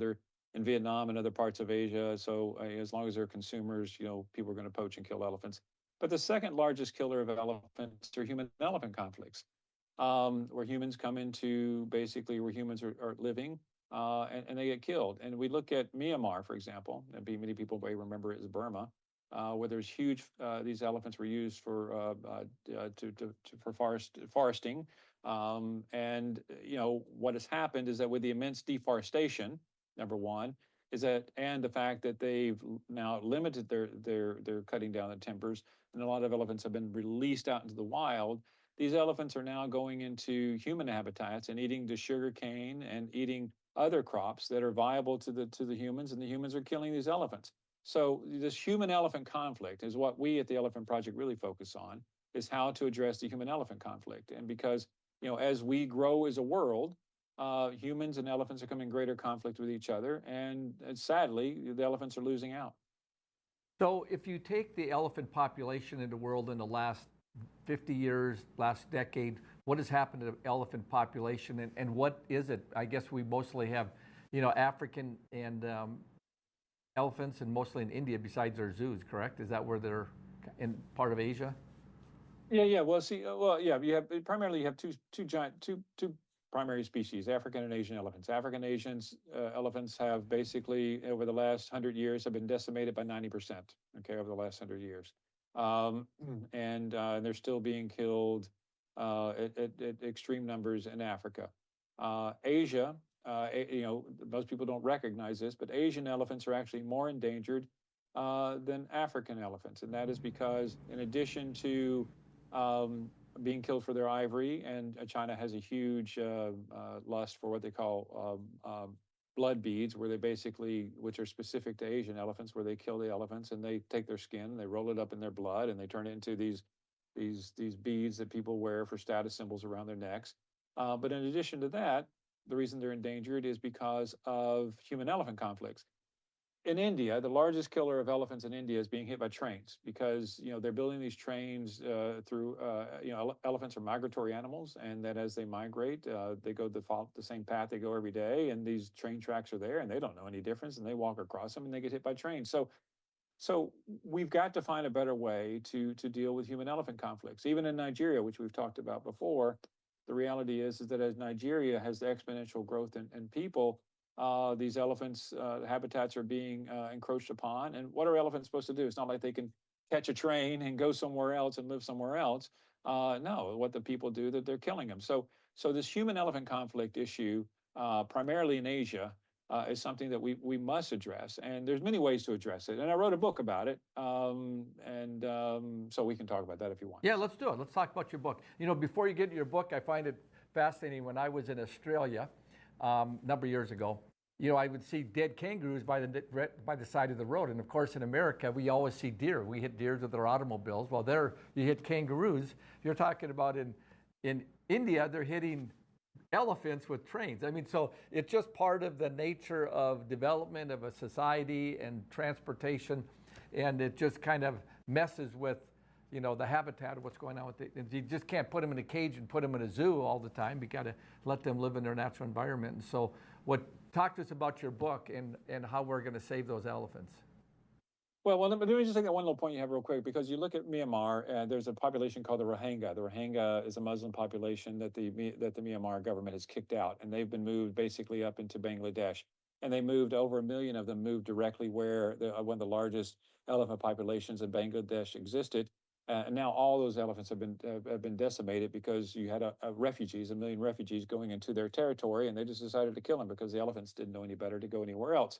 in Vietnam and other parts of Asia. So as long as they're consumers, people are going to poach and kill elephants. But the second largest killer of elephants are human-elephant conflicts, where humans come into basically where humans are living and they get killed. And we look at Myanmar, for example, and many people may remember it as Burma, where there's huge. These elephants were used for foresting, and what has happened is that with the immense deforestation, number one, is that and the fact that they've now limited their cutting down the timbers, and a lot of elephants have been released out into the wild. These elephants are now going into human habitats and eating the sugar cane and eating other crops that are viable to the humans, and the humans are killing these elephants. So this human-elephant conflict is what we at the Elephant Project really focus on, is how to address the human-elephant conflict. And because, as we grow as a world, humans and elephants are coming in greater conflict with each other, and sadly, the elephants are losing out. So if you take the elephant population in the world in the last 50 years, last decade, what has happened to the elephant population, and what is it? I guess we mostly have, African and elephants, and mostly in India besides our zoos, correct? Is that where they're in part of Asia? Yeah. Well, primarily you have two primary species, African and Asian elephants. African Asians elephants have basically over the last 100 years have been decimated by 90%. Okay, over the last 100 years, and they're still being killed at extreme numbers in Africa. Asia. Most people don't recognize this, but Asian elephants are actually more endangered than African elephants. And that is because in addition to being killed for their ivory, and China has a huge lust for what they call blood beads, where they basically, which are specific to Asian elephants, where they kill the elephants and they take their skin, they roll it up in their blood, and they turn it into these beads that people wear for status symbols around their necks. But in addition to that, the reason they're endangered is because of human-elephant conflicts. In India, the largest killer of elephants in India is being hit by trains because, they're building these trains through, elephants are migratory animals, and that as they migrate, they go the same path they go every day, and these train tracks are there, and they don't know any difference, and they walk across them, and they get hit by trains. So we've got to find a better way to deal with human-elephant conflicts. Even in Nigeria, which we've talked about before, the reality is that as Nigeria has the exponential growth in people, these elephants' habitats are being encroached upon. And what are elephants supposed to do? It's not like they can catch a train and go somewhere else and live somewhere else. No, what the people do, that they're killing them. So this human-elephant conflict issue, primarily in Asia, is something that we must address. And there's many ways to address it. And I wrote a book about it. So we can talk about that if you want. Yeah, let's do it. Let's talk about your book. Before you get to your book, I find it fascinating. When I was in Australia a number of years ago, I would see dead kangaroos by the side of the road. And of course, in America, we always see deer. We hit deer with our automobiles. Well, there you hit kangaroos. You're talking about in India, they're hitting elephants with trains. I mean, so it's just part of the nature of development of a society and transportation, and it just kind of messes with, the habitat of what's going on with it. And you just can't put them in a cage and put them in a zoo all the time. You got to let them live in their natural environment. And so, talk to us about your book and how we're going to save those elephants. Well, let me just take that one little point you have real quick, because you look at Myanmar, and there's a population called the Rohingya. The Rohingya is a Muslim population that the Myanmar government has kicked out, and they've been moved basically up into Bangladesh. And they moved, over 1 million of them moved directly where one of the largest elephant populations in Bangladesh existed. And now all those elephants have been decimated because you had refugees, 1 million refugees going into their territory, and they just decided to kill them because the elephants didn't know any better to go anywhere else.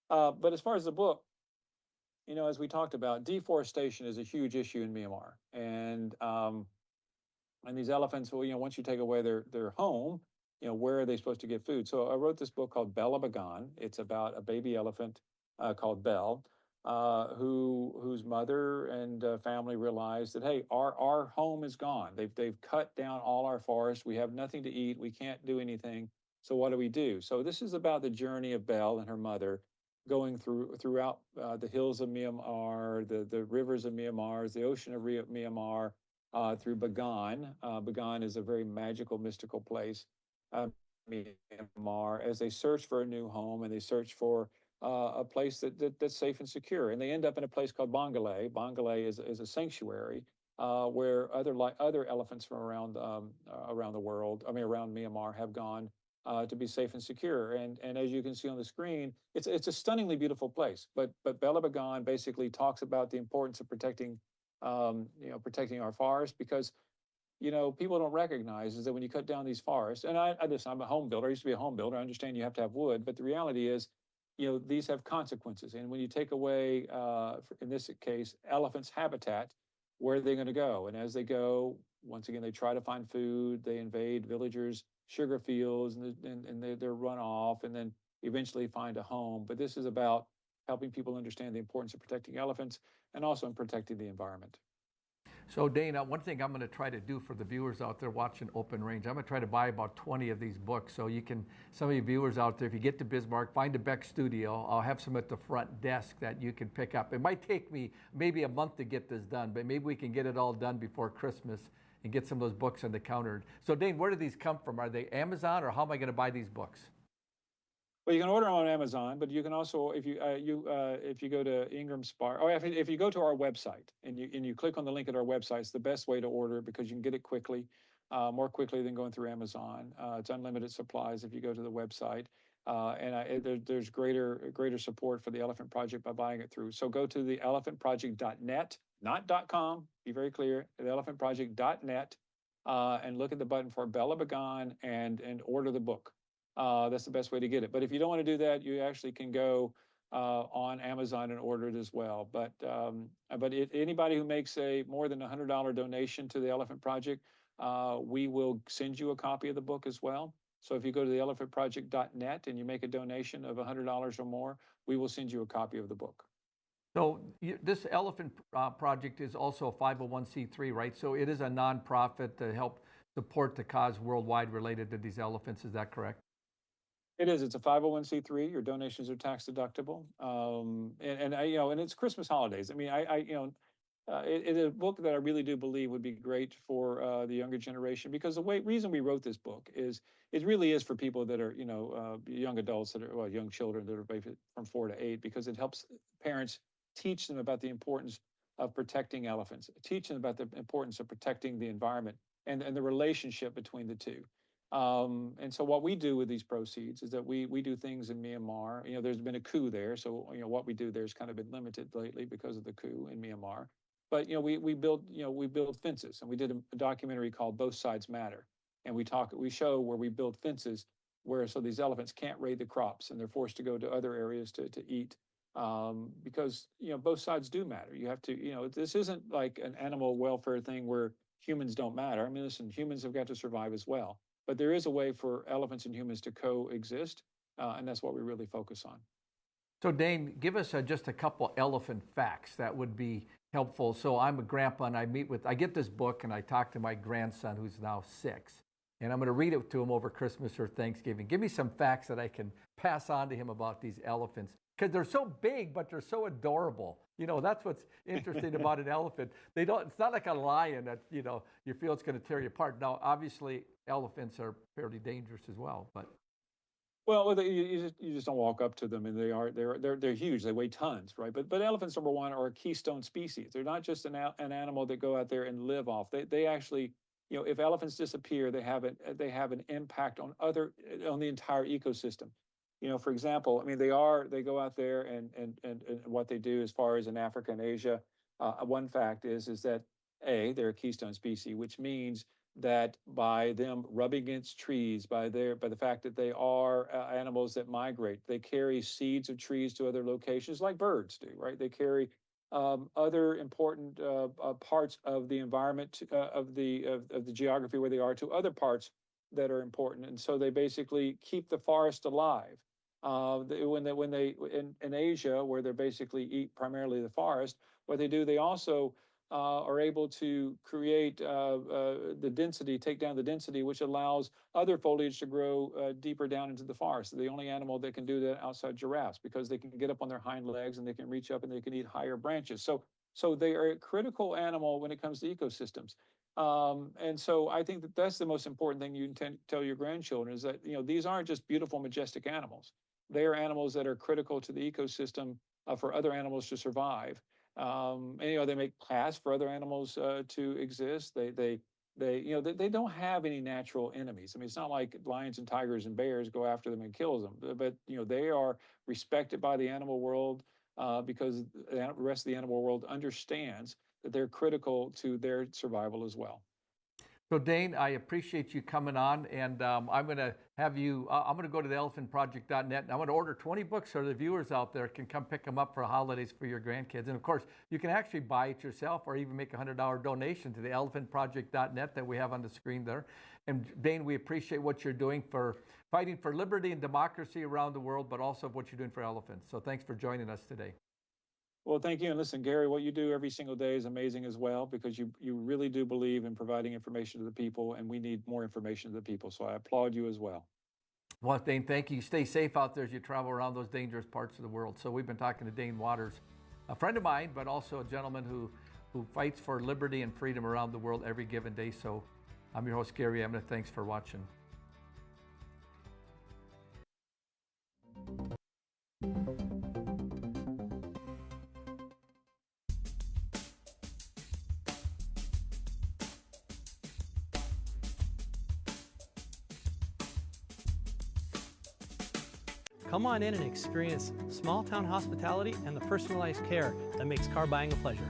But as far as the book, as we talked about, deforestation is a huge issue in Myanmar, and these elephants, once you take away their home, where are they supposed to get food? So I wrote this book called Bella Bagan. It's about a baby elephant called Belle, whose mother and family realized that, hey, our home is gone. They've cut down all our forests. We have nothing to eat. We can't do anything. So what do we do? So this is about the journey of Belle and her mother going throughout the hills of Myanmar, the rivers of Myanmar, the ocean of Myanmar, through Bagan. Bagan is a very magical, mystical place, Myanmar, as they search for a new home and they search for a place that's safe and secure. And they end up in a place called Bangale. Bangale is a sanctuary where other elephants from around the world, around Myanmar, have gone to be safe and secure. And as you can see on the screen, it's a stunningly beautiful place. But Bella Bagan basically talks about the importance of protecting our forests, because people don't recognize is that when you cut down these forests, and I'm a home builder. I used to be a home builder. I understand you have to have wood, but the reality is, these have consequences. And when you take away, in this case, elephants' habitat, where are they going to go? And as they go, once again, they try to find food. They invade villagers' sugar fields, and they're run off, and then eventually find a home. But this is about helping people understand the importance of protecting elephants and also in protecting the environment. So Dane, one thing I'm going to try to do for the viewers out there watching Open Range, I'm going to try to buy about 20 of these books. So some of you viewers out there, if you get to Bismarck, find a Beck studio. I'll have some at the front desk that you can pick up. It might take me maybe a month to get this done, but maybe we can get it all done before Christmas and get some of those books on the counter. So Dane, where do these come from? Are they Amazon, or how am I going to buy these books? Well, you can order them on Amazon, but you can also, if you go to Ingram Spark, if you go to our website and you click on the link at our website, it's the best way to order it, because you can get it quickly, more quickly than going through Amazon. It's unlimited supplies if you go to the website, and there's greater support for the Elephant Project by buying it through. So go to the elephantproject.net, not .com. Be very clear, the elephantproject.net, and look at the button for Bella Bagan and order the book. That's the best way to get it. But if you don't want to do that, you actually can go on Amazon and order it as well. But anybody who makes a more than $100 donation to the Elephant Project, we will send you a copy of the book as well. So if you go to the elephantproject.net and you make a donation of $100 or more, we will send you a copy of the book. So this Elephant Project is also a 501c3, right? So it is a nonprofit to help support the cause worldwide related to these elephants. Is that correct? It is. It's a 501c3. Your donations are tax deductible, and it's Christmas holidays. I mean, it's a book that I really do believe would be great for the younger generation, because the reason we wrote this book is it really is for people that are young adults young children that are from 4 to 8, because it helps parents teach them about the importance of protecting elephants, teach them about the importance of protecting the environment and the relationship between the two. And so what we do with these proceeds is that we do things in Myanmar. There's been a coup there, so what we do there has kind of been limited lately because of the coup in Myanmar. But we build fences, and we did a documentary called Both Sides Matter, and we show where we build fences so these elephants can't raid the crops, and they're forced to go to other areas to eat, because both sides do matter. You have to this isn't like an animal welfare thing where humans don't matter. I mean, listen, humans have got to survive as well. But there is a way for elephants and humans to coexist. and that's what we really focus on. So Dane, give us just a couple elephant facts that would be helpful. So I'm a grandpa and I get this book and I talk to my grandson who's now 6. And I'm going to read it to him over Christmas or Thanksgiving. Give me some facts that I can pass on to him about these elephants. Because they're so big, but they're so adorable. You know, that's what's interesting about an elephant. It's not like a lion that, you know, you feel it's going to tear you apart. Now, obviously, elephants are fairly dangerous as well, but. Well, you just don't walk up to them, and they're huge. They weigh tons, right? But elephants, number one, are a keystone species. They're not just an animal that go out there and live off. They actually, you know, if elephants disappear, they have an impact on the entire ecosystem. You know, for example, I mean, they go out there and what they do as far as in Africa and Asia. One fact is that they're a keystone species, which means that by them rubbing against trees, by the fact that they are animals that migrate, they carry seeds of trees to other locations like birds do, right? They carry other important parts of the environment, of the geography where they are, to other parts that are important, and so they basically keep the forest alive. When they in Asia, where they basically eat primarily the forest, what they do, they also are able to create the density, take down the density, which allows other foliage to grow deeper down into the forest. They're the only animal that can do that outside giraffes, because they can get up on their hind legs and they can reach up and they can eat higher branches. So they are a critical animal when it comes to ecosystems. And so I think that's the most important thing you can tell your grandchildren, is that, you know, these aren't just beautiful, majestic animals. They are animals that are critical to the ecosystem for other animals to survive. And, you know, they make paths for other animals to exist. They don't have any natural enemies. I mean, it's not like lions and tigers and bears go after them and kills them. But you know, they are respected by the animal world because the rest of the animal world understands that they're critical to their survival as well. So Dane, I appreciate you coming on, and I'm going to have you, I'm going to go to the elephantproject.net, and I'm going to order 20 books so the viewers out there can come pick them up for holidays for your grandkids. And of course, you can actually buy it yourself or even make a $100 donation to the elephantproject.net that we have on the screen there. And Dane, we appreciate what you're doing for fighting for liberty and democracy around the world, but also what you're doing for elephants. So thanks for joining us today. Well, thank you. And listen, Gary, what you do every single day is amazing as well, because you really do believe in providing information to the people, and we need more information to the people. So I applaud you as well. Well, Dane, thank you. Stay safe out there as you travel around those dangerous parts of the world. So we've been talking to Dane Waters, a friend of mine, but also a gentleman who fights for liberty and freedom around the world every given day. So I'm your host, Gary Emna. Thanks for watching. Come on in and experience small town hospitality and the personalized care that makes car buying a pleasure.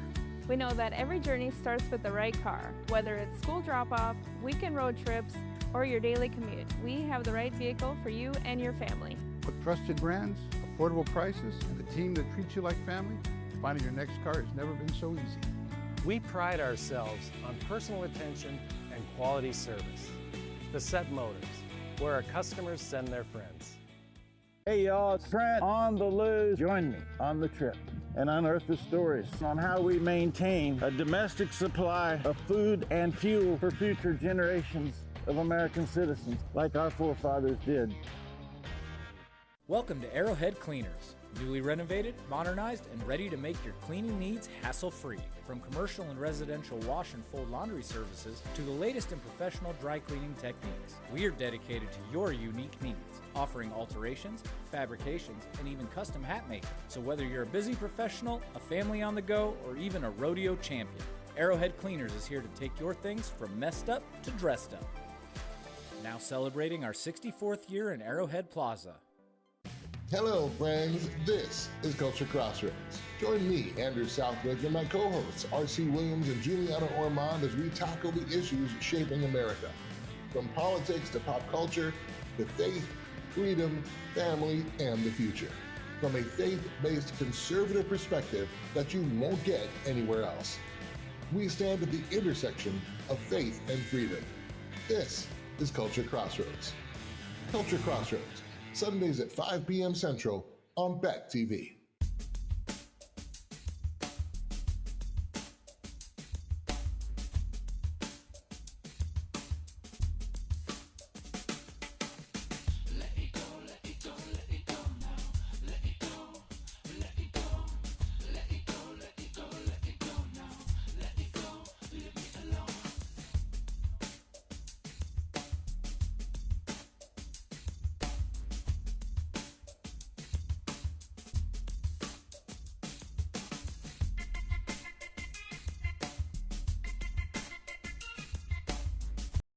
We know that every journey starts with the right car. Whether it's school drop-off, weekend road trips, or your daily commute, we have the right vehicle for you and your family. With trusted brands, affordable prices, and a team that treats you like family, finding your next car has never been so easy. We pride ourselves on personal attention and quality service. The Set Motors, where our customers send their friends. Hey y'all, it's Trent on the loose. Join me on the trip and unearth the stories on how we maintain a domestic supply of food and fuel for future generations of American citizens like our forefathers did. Welcome to Arrowhead Cleaners. Newly renovated, modernized, and ready to make your cleaning needs hassle-free. From commercial and residential wash and fold laundry services to the latest in professional dry cleaning techniques, we are dedicated to your unique needs, offering alterations, fabrications, and even custom hat making. So whether you're a busy professional, a family on the go, or even a rodeo champion, Arrowhead Cleaners is here to take your things from messed up to dressed up. Now celebrating our 64th year in Arrowhead Plaza. Hello, friends. This is Culture Crossroads. Join me, Andrew Southbridge, and my co-hosts, R.C. Williams and Juliana Ormond, as we tackle the issues shaping America. From politics to pop culture, to faith, freedom, family, and the future. From a faith-based conservative perspective that you won't get anywhere else. We stand at the intersection of faith and freedom. This is Culture Crossroads. Culture Crossroads, Sundays at 5 p.m. Central on Beck TV.